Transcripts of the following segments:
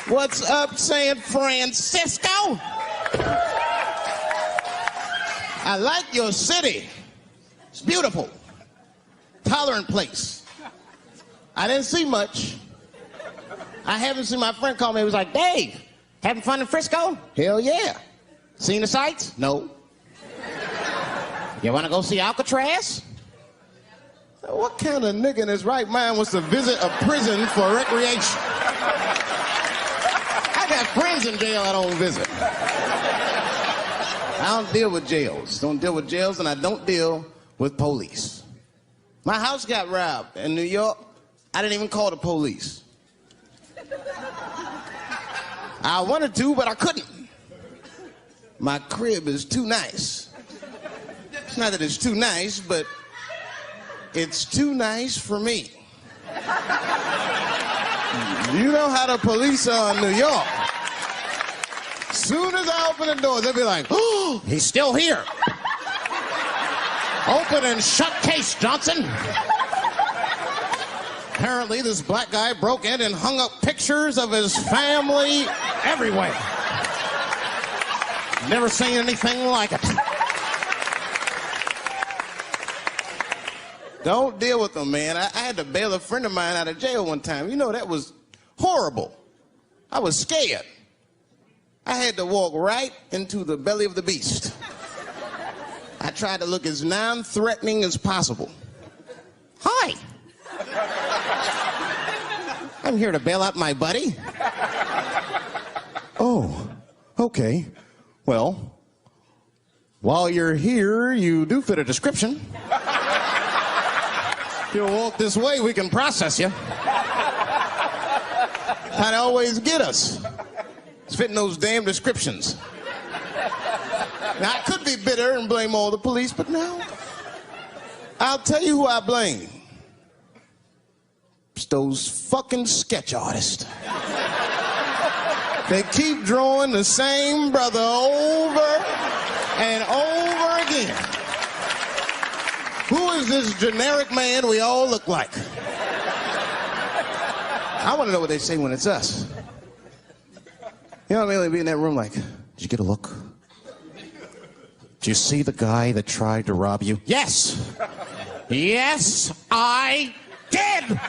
What's up, San Francisco? I like your city. It's beautiful. Tolerant place. I didn't see much. I haven't seen my friend call me. He was like, Dave, having fun in Frisco? Hell yeah. Seen the sights? No. You want to go see Alcatraz? What kind of nigga in his right mind wants to visit a prison for recreation? I got friends in jail I don't visit. I don't deal with jails. Don't deal with jails, and I don't deal with police. My house got robbed in New York. I didn't even call the police. I wanted to, but I couldn't. My crib is too nice. It's not that it's too nice, but it's too nice for me. You know how the police are in New York. Soon as I open the door, they'll be like, oh, he's still here. Open and shut case, Johnson. Apparently, this black guy broke in and hung up pictures of his family everywhere. Never seen anything like it. Don't deal with them, man. I had to bail a friend of mine out of jail one time. You know, that was horrible. I was scared. I had to walk right into the belly of the beast. I tried to look as non-threatening as possible. Hi. I'm here to bail out my buddy. Oh, okay. Well, while you're here, you do fit a description. If you'll walk this way, we can process you. How'd always get us? It's fitting those damn descriptions. Now, I could be bitter and blame all the police, but no. I'll tell you who I blame. It's those fucking sketch artists. They keep drawing the same brother over and over again. Who is this generic man we all look like? I want to know what they say when it's us. You know what I mean? They'd be in that room like, did you get a look? Did you see the guy that tried to rob you? Yes. Yes, I did.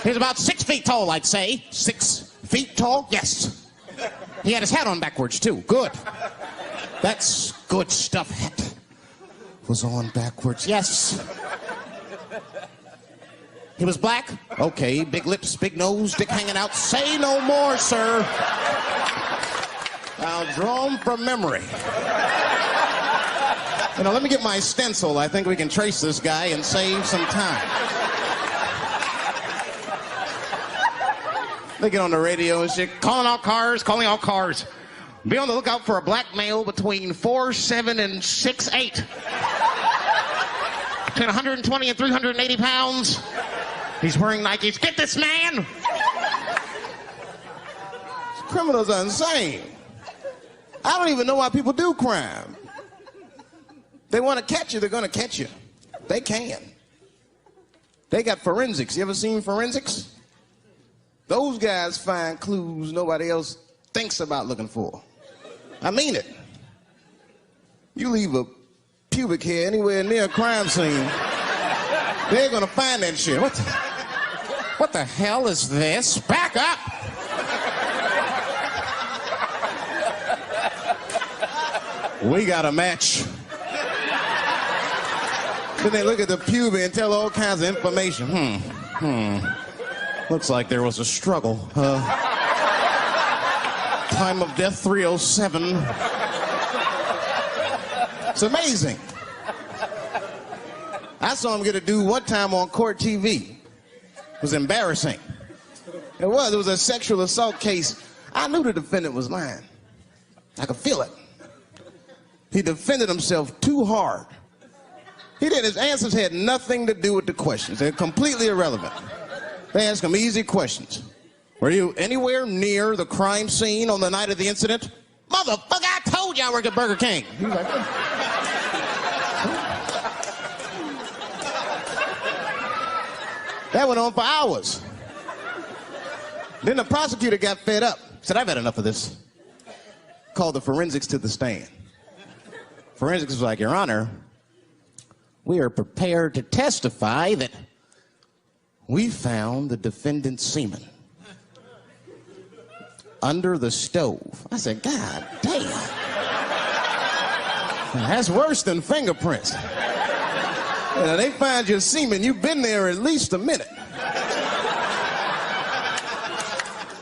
He's about 6 feet tall, I'd say. 6 feet tall? Yes. He had his hat on backwards, too. Good. That's good stuff. Hat was on backwards. Yes. He was black? Okay. Big lips, big nose, dick hanging out. Say no more, sir. I'll draw him from memory. You know, let me get my stencil. I think we can trace this guy and save some time. They get on the radio and shit, calling all cars. Be on the lookout for a black male between 4'7" and 6'8". Between 120 and 380 pounds. He's wearing Nikes. Get this man! Criminals are insane. I don't even know why people do crime. They want to catch you, they're going to catch you. They can. They got forensics. You ever seen forensics? Those guys find clues nobody else thinks about looking for. I mean it. You leave a pubic hair anywhere near a crime scene, they're going to find that shit. What the hell is this? Back up! We got a match. Then they look at the pubic and tell all kinds of information. Looks like there was a struggle. Time of death 307. It's amazing. I saw him get a dude one time on court TV. It was embarrassing. It was a sexual assault case. I knew the defendant was lying. I could feel it. He defended himself too hard. He did. His answers had nothing to do with the questions. They're completely irrelevant. They asked him easy questions. Were you anywhere near the crime scene on the night of the incident? Motherfucker, I told you I worked at Burger King. He was like, That went on for hours. Then the prosecutor got fed up. Said, I've had enough of this. Called the forensics to the stand. Forensics was like, Your Honor, we are prepared to testify that we found the defendant's semen under the stove. I said, God damn. That's worse than fingerprints. You know, they find your semen, you've been there at least a minute.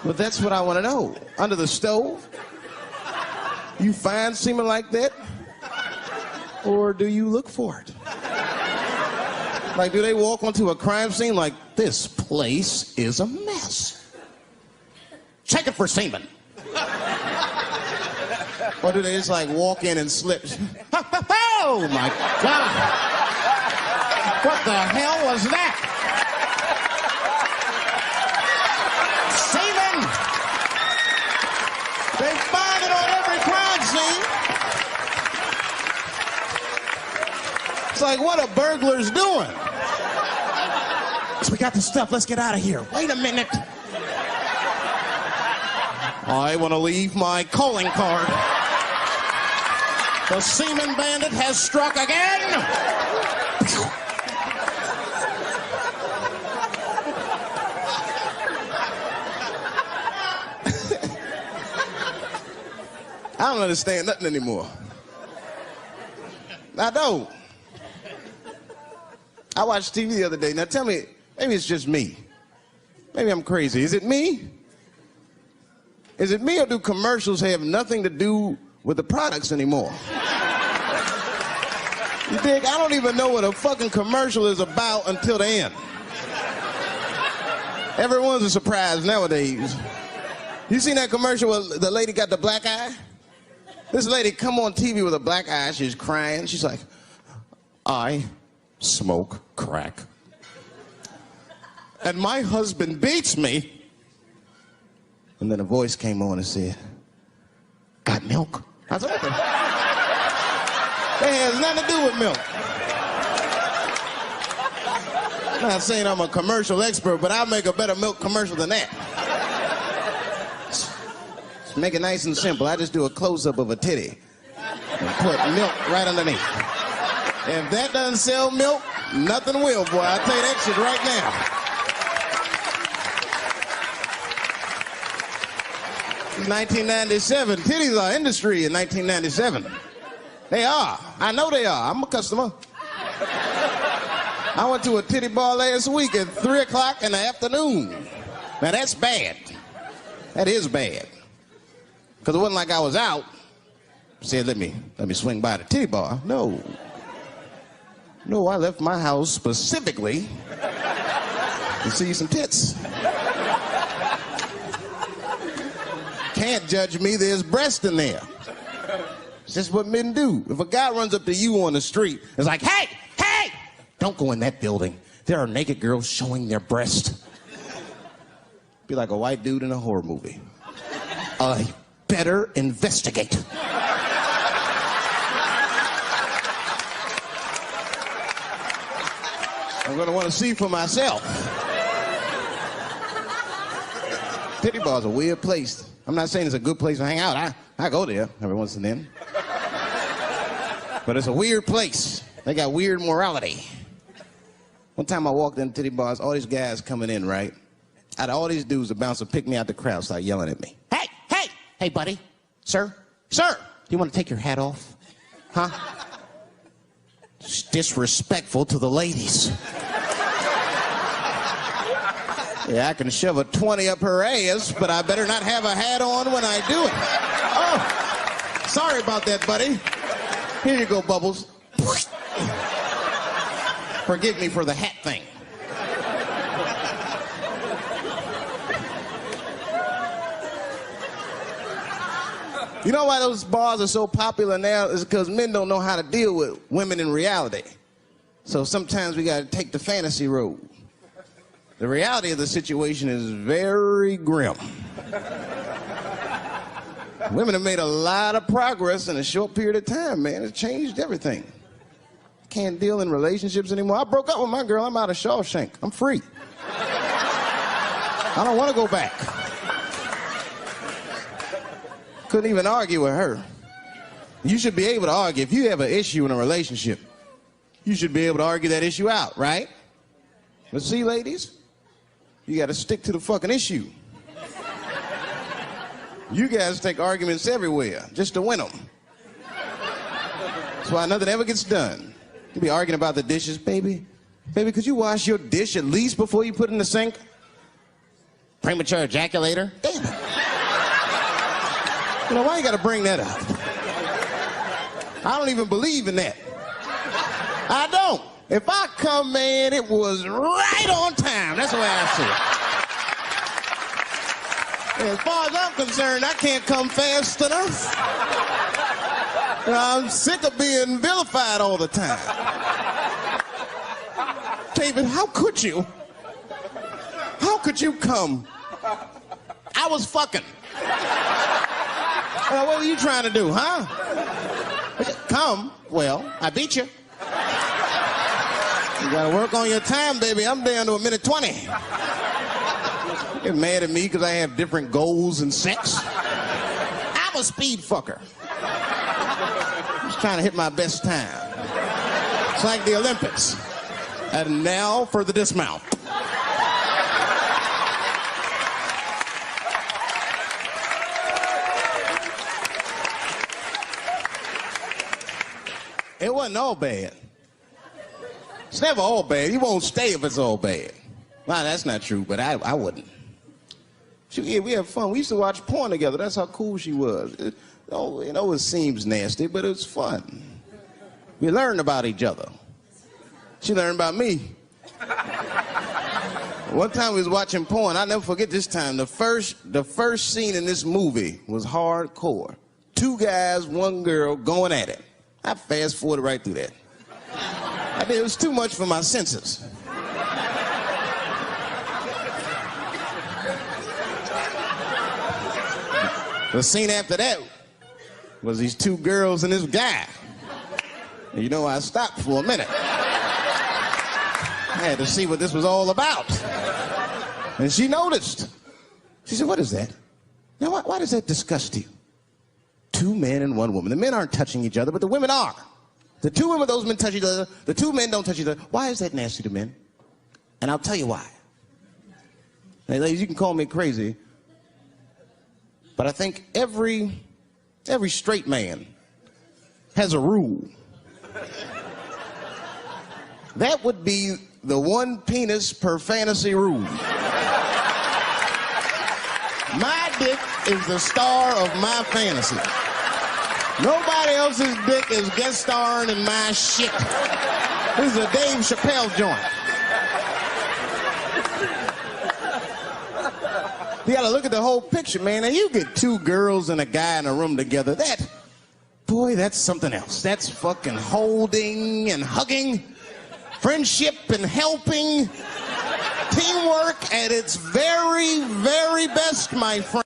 But that's what I want to know. Under the stove? You find semen like that? Or do you look for it? Like, do they walk onto a crime scene like, this place is a mess? Check it for semen. Or do they just like walk in and slip? Oh my God! What the hell was that? Semen! They find it on every crime scene. It's like, what are burglars doing? So we got the stuff, let's get out of here. Wait a minute. I want to leave my calling card. The semen bandit has struck again. I don't understand nothing anymore. I don't. I watched TV the other day. Now tell me, maybe it's just me. Maybe I'm crazy. Is it me? Is it me, or do commercials have nothing to do with the products anymore? You dig? I don't even know what a fucking commercial is about until the end. Everyone's a surprise nowadays. You seen that commercial where the lady got the black eye? This lady come on TV with a black eye. She's crying. She's like, I smoke crack. And my husband beats me. And then a voice came on and said, got milk? I said, what the? That has nothing to do with milk. I'm not saying I'm a commercial expert, but I'll make a better milk commercial than that. Just make it nice and simple. I just do a close-up of a titty and put milk right underneath. If that doesn't sell milk, nothing will, boy. I'll tell you that shit right now. 1997. Titties are industry in 1997. They are. I know they are. I'm a customer. I went to a titty bar last week at 3 o'clock in the afternoon. Now that's bad. That is bad. Because it wasn't like I was out. Said, let me swing by the titty bar. No. No, I left my house specifically to see some tits. Can't judge me, there's breast in there. It's just what men do. If a guy runs up to you on the street, it's like, hey, hey, don't go in that building. There are naked girls showing their breast. Be like a white dude in a horror movie. I better investigate. I'm gonna want to see for myself. Titty bar's a weird place. I'm not saying it's a good place to hang out. I go there every once and then. But it's a weird place. They got weird morality. One time I walked in titty bars, all these guys coming in, right? Out of all these dudes, the bouncer picked me out the crowd, started yelling at me. Hey, hey, hey, buddy, sir, do you want to take your hat off? Huh? It's disrespectful to the ladies. Yeah, I can shove a 20 up her ass, but I better not have a hat on when I do it. Oh, sorry about that, buddy. Here you go, Bubbles. Forgive me for the hat thing. You know why those bars are so popular now is because men don't know how to deal with women in reality. So sometimes we got to take the fantasy road. The reality of the situation is very grim. Women have made a lot of progress in a short period of time, man. It's changed everything. Can't deal in relationships anymore. I broke up with my girl. I'm out of Shawshank. I'm free. I don't want to go back. Couldn't even argue with her. You should be able to argue. If you have an issue in a relationship, you should be able to argue that issue out, right? But see, ladies, you got to stick to the fucking issue. You guys take arguments everywhere just to win them. That's why nothing ever gets done. You be arguing about the dishes, baby. Baby, could you wash your dish at least before you put it in the sink? Premature ejaculator? Damn it. You know, why you gotta bring that up? I don't even believe in that. I don't. If I come, man, it was right on time. That's the way I see it. And as far as I'm concerned, I can't come fast enough. And I'm sick of being vilified all the time. David, how could you? How could you come? I was fucking. What were you trying to do, huh? Come. Well, I beat you. You gotta work on your time, baby. I'm down to 1:20. You're mad at me because I have different goals in sex. I'm a speed fucker. Just trying to hit my best time. It's like the Olympics. And now for the dismount. It wasn't all bad. It's never all bad. You won't stay if it's all bad. Well, that's not true, but I wouldn't. Yeah, we had fun. We used to watch porn together. That's how cool she was. It seems nasty, but it was fun. We learned about each other. She learned about me. One time we was watching porn. I'll never forget this time. The first scene in this movie was hardcore. 2 guys, 1 girl going at it. I fast-forwarded right through that. It was too much for my senses. The scene after that was these 2 girls and this guy. And you know, I stopped for a minute. I had to see what this was all about. And she noticed. She said, "What is that? Now, why does that disgust you? 2 men and 1 woman. The men aren't touching each other, but the women are. The 2 women, those men touch each other. The 2 men don't touch each other. Why is that nasty to men? And I'll tell you why. Now, ladies, you can call me crazy, but I think every straight man has a rule. That would be the 1 penis per fantasy rule. My dick is the star of my fantasy. Nobody else's dick is guest starring in my shit. This is a Dave Chappelle joint. You gotta look at the whole picture, man. Now you get 2 girls and a guy in a room together. That's something else. That's fucking holding and hugging, friendship and helping, teamwork at its very, very best, my friend.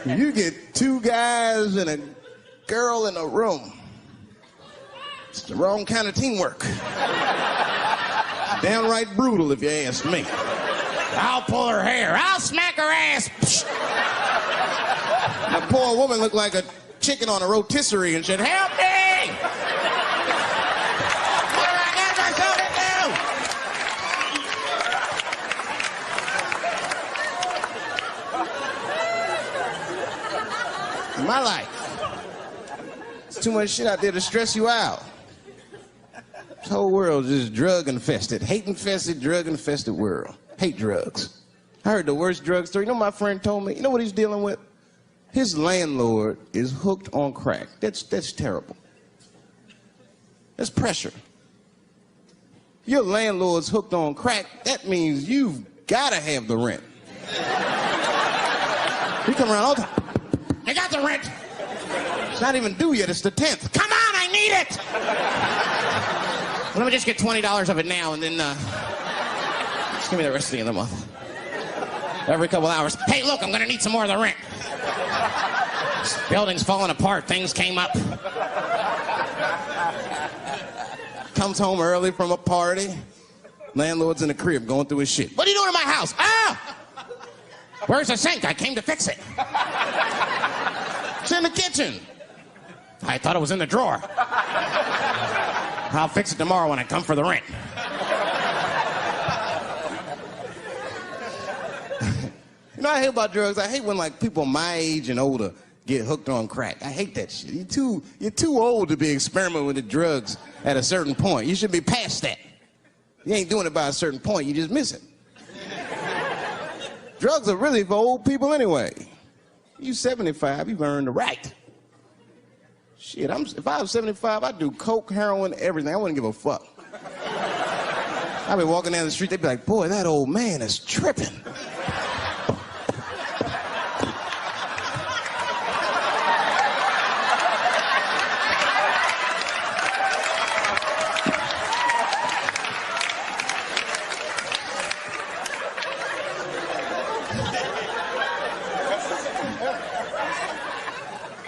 You get 2 guys and a girl in a room. It's the wrong kind of teamwork. Downright brutal, if you ask me. I'll pull her hair. I'll smack her ass. The poor woman looked like a chicken on a rotisserie and said, "Help me! What do I got myself into?" In my life, there's too much shit out there to stress you out. This whole world is just drug-infested, hate-infested, drug-infested world. Hate drugs. I heard the worst drug story. You know what my friend told me? You know what he's dealing with? his landlord is hooked on crack. That's terrible. That's pressure. Your landlord's hooked on crack, that means you've got to have the rent. You come around all the time. I got the rent. It's not even due yet, it's the 10th. Come on, I need it! Let me just get $20 of it now and then just give me the rest of the other month. Every couple hours. Hey, look, I'm gonna need some more of the rent. This building's falling apart, things came up. Comes home early from a party. Landlord's in the crib going through his shit. What are you doing in my house? Ah! Where's the sink? I came to fix it. It's in the kitchen. I thought it was in the drawer. I'll fix it tomorrow when I come for the rent. You know what I hate about drugs? I hate when like people my age and older get hooked on crack. I hate that shit. You're too old to be experimenting with the drugs at a certain point. You should be past that. You ain't doing it by a certain point, you just miss it. Drugs are really for old people anyway. You 75, you've earned the right. Shit, if I was 75, I'd do coke, heroin, everything. I wouldn't give a fuck. I'd be walking down the street, they'd be like, boy, that old man is tripping.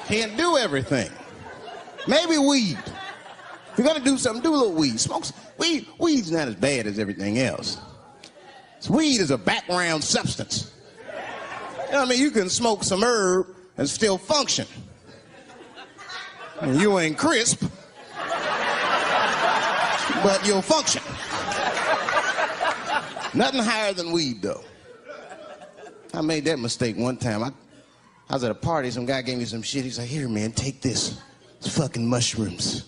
Can't do everything. Maybe weed. If you're gonna do something, do a little weed. Smoke some. Weed's not as bad as everything else. Weed is a background substance. You know what I mean? You can smoke some herb and still function. And you ain't crisp, but you'll function. Nothing higher than weed, though. I made that mistake one time. I was at a party, some guy gave me some shit. He's like, here, man, take this. It's fucking mushrooms.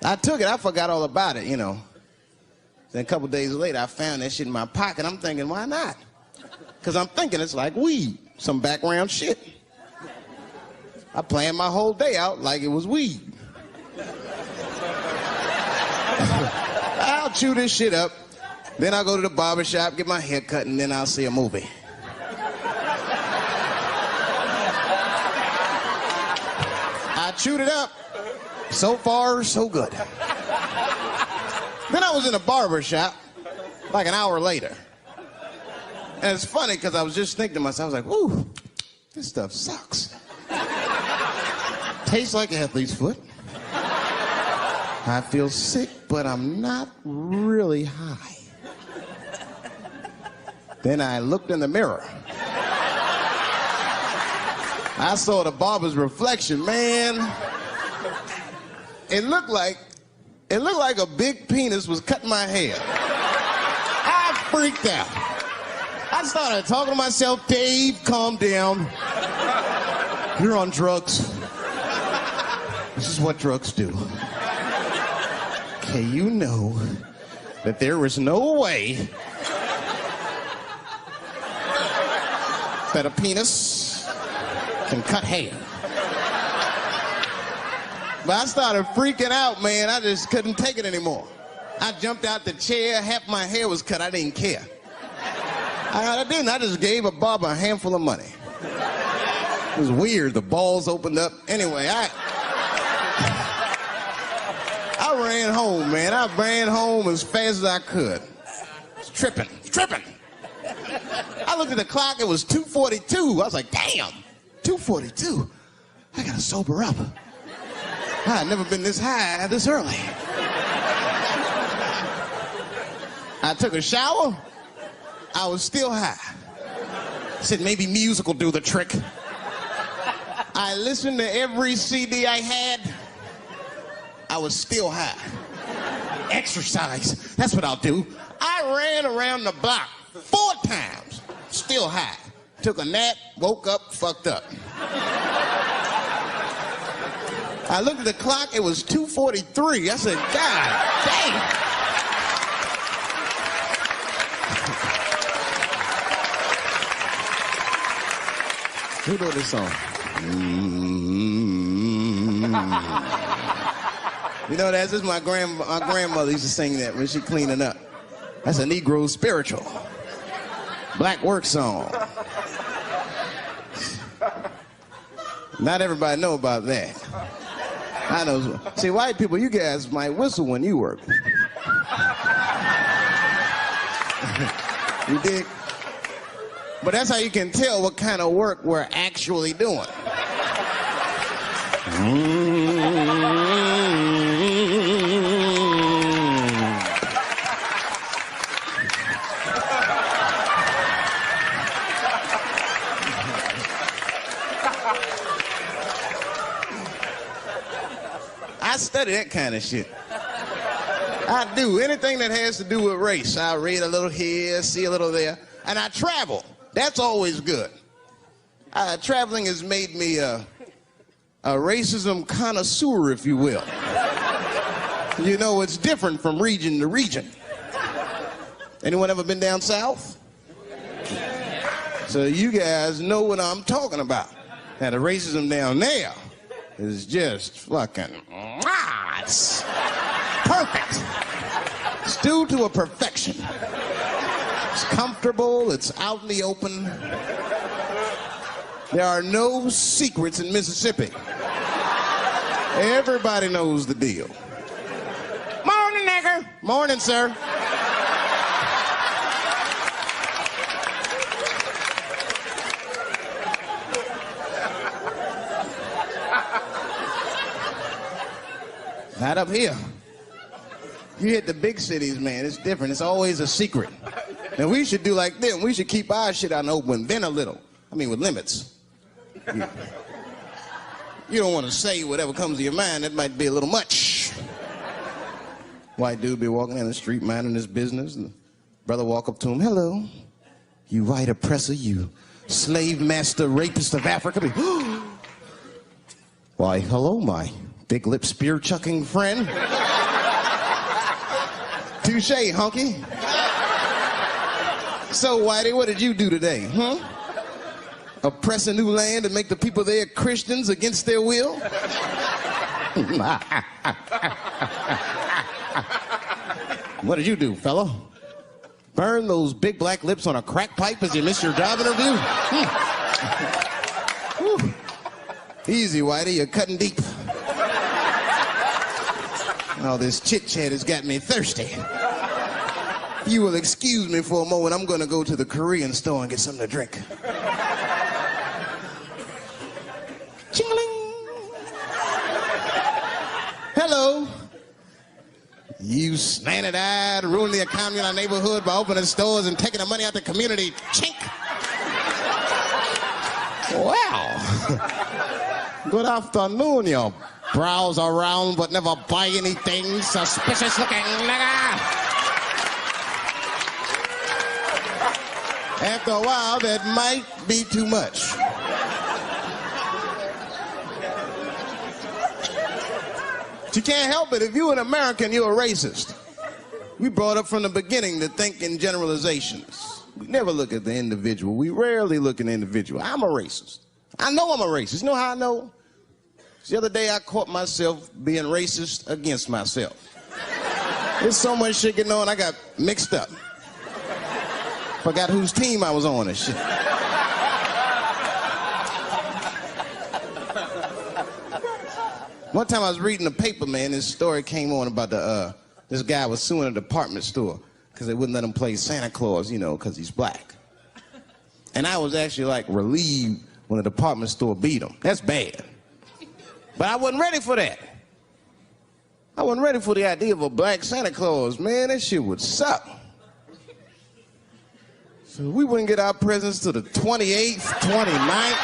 I took it, I forgot all about it, you know. Then a couple days later, I found that shit in my pocket. I'm thinking, why not? Because I'm thinking it's like weed, some background shit. I planned my whole day out like it was weed. I'll chew this shit up, then I'll go to the barber shop, get my hair cut, and then I'll see a movie. I chewed it up. So far, so good. Then I was in a barber shop like an hour later. And it's funny because I was just thinking to myself, I was like, ooh, this stuff sucks. Tastes like athlete's foot. I feel sick, but I'm not really high. Then I looked in the mirror. I saw the barber's reflection, man. It looked like a big penis was cutting my hair. I freaked out. I started talking to myself, Dave, calm down. You're on drugs. This is what drugs do. Okay, you know that there is no way that a penis can cut hair. But I started freaking out, man. I just couldn't take it anymore. I jumped out the chair. Half my hair was cut. I didn't care. I didn't. I just gave a barber a handful of money. It was weird. The balls opened up. Anyway, I ran home, man. I ran home as fast as I could. It's tripping. I looked at the clock. It was 2:42. I was like, damn, 2:42. I gotta sober up. I'd never been this high this early. I took a shower. I was still high. I said maybe music will do the trick. I listened to every CD I had. I was still high. Exercise, that's what I'll do. I ran around the block 4 times, still high. Took a nap, woke up, fucked up. I looked at the clock, it was 2:43. I said, God damn. Who wrote this song? You know, that's just my grandmother used to sing that when she cleaning up. That's a Negro spiritual. Black work song. Not everybody know about that. I know. See, white people, you guys might whistle when you work. You dig? But that's how you can tell what kind of work we're actually doing. I study that kind of shit. I do. Anything that has to do with race. I read a little here, see a little there. And I travel. That's always good. Traveling has made me a racism connoisseur, if you will. You know, it's different from region to region. Anyone ever been down south? So you guys know what I'm talking about. Now, the racism down there is just fucking, it's perfect. It's due to a perfection. It's comfortable, it's out in the open. There are no secrets in Mississippi. Everybody knows the deal. Morning, nigger. Morning, sir. Not up here. You hit the big cities, man, it's different. It's always a secret. Now, we should do like them. We should keep our shit out in the open, then a little. I mean, with limits. You don't want to say whatever comes to your mind. That might be a little much. White dude be walking down the street minding his business, and the brother walk up to him, hello, you white oppressor, you slave master rapist of Africa. Why, hello, my big lip spear chucking friend. Touche, honky. So, Whitey, what did you do today, huh? Oppress a new land and make the people there Christians against their will? What did you do, fella? Burn those big black lips on a crack pipe as you miss your job interview? Easy, Whitey, you're cutting deep. All this chit-chat has got me thirsty. If you will excuse me for a moment, I'm going to go to the Korean store and get something to drink. Ching-a-ling. Hello. You slanted-eyed, ruining the economy in our neighborhood by opening stores and taking the money out the community. Chink. Wow. Good afternoon, you browse around but never buy anything. Suspicious looking nigga. After a while, that might be too much. But you can't help it. If you're an American, you're a racist. We brought up from the beginning to think in generalizations. We never look at the individual. We rarely look at the individual. I'm a racist. I know I'm a racist. You know how I know? The other day, I caught myself being racist against myself. There's so much shit getting on, I got mixed up. Forgot whose team I was on and shit. One time I was reading the paper, man, this story came on about this guy was suing a department store because they wouldn't let him play Santa Claus, you know, because he's black. And I was actually like relieved when the department store beat him. That's bad. But I wasn't ready for that. I wasn't ready for the idea of a black Santa Claus, man. That shit would suck. So we wouldn't get our presents till the 28th, 29th.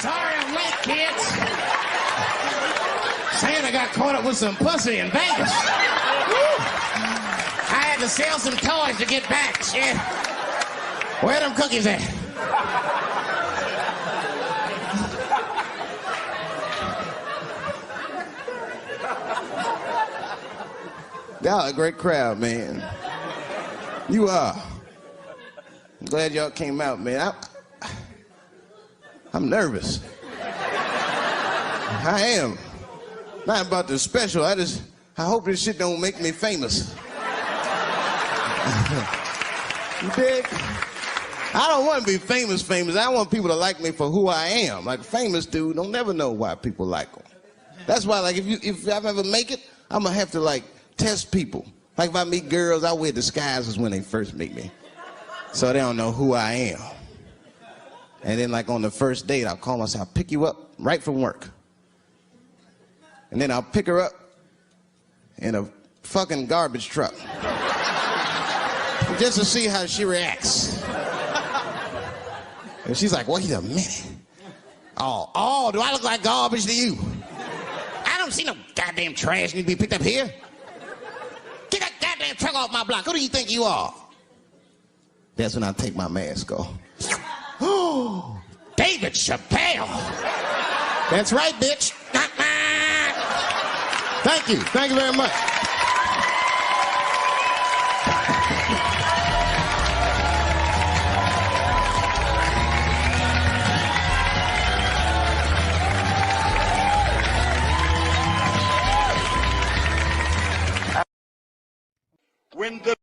Sorry I'm late, kids. Santa got caught up with some pussy in Vegas. I had to sell some toys to get back, shit. Where them cookies at? Y'all a great crowd, man. You are. glad y'all came out, man. I'm nervous. I am. Not about the special. I hope this shit don't make me famous. You dig? I don't want to be famous. I want people to like me for who I am. Like, famous dude don't never know why people like him. That's why, like, if I ever make it, I'm gonna have to, like, test people. Like, if I meet girls, I wear disguises when they first meet me, so they don't know who I am. And then, like, on the first date, I'll call myself, I'll pick you up right from work. And then I'll pick her up in a fucking garbage truck. Just to see how she reacts. And she's like, wait a minute. Oh, do I look like garbage to you? I don't see no goddamn trash need to be picked up here. Get that goddamn truck off my block. Who do you think you are? That's when I take my mask off. Oh, David Chappelle. That's right, bitch. Thank you. Thank you very much. When the